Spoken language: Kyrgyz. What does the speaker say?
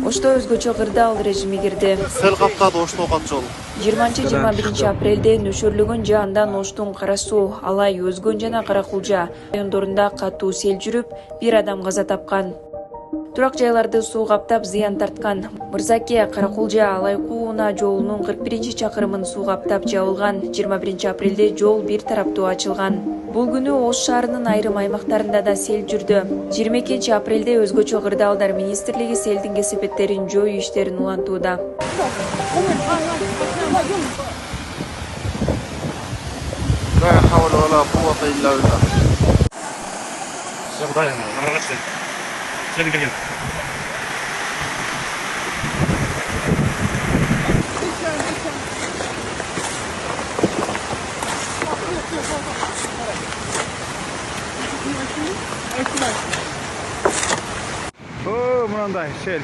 Ошто өзгөчө кырдаал режими кирди. Сел каптады Ошто катчыл. 20-21 апрелде нөшөрлөгөн жаандан Оштун Кара Суу, Алай, Өзгөн жана Каракулжа райондорунда катуу сел жүрүп, 1 адам каза тапкан. Турак жайларды суу каптап зыян тарткан. Мырзаке, Каракулжа, Алай Кууна жолунун 41-чакырымын суу каптап жабылган. 21 апрелде жол бир тараптуу ачылган. Бул күнү Ош шаарынын айрым аймактарында да сел жүрдү. 22 апрелде өзгөчө кырдаалдар министрлиги селдин кесепеттерин жоюу иштерин улантууда. لا حول ولا قوة إلا بالله. Мынандай сел.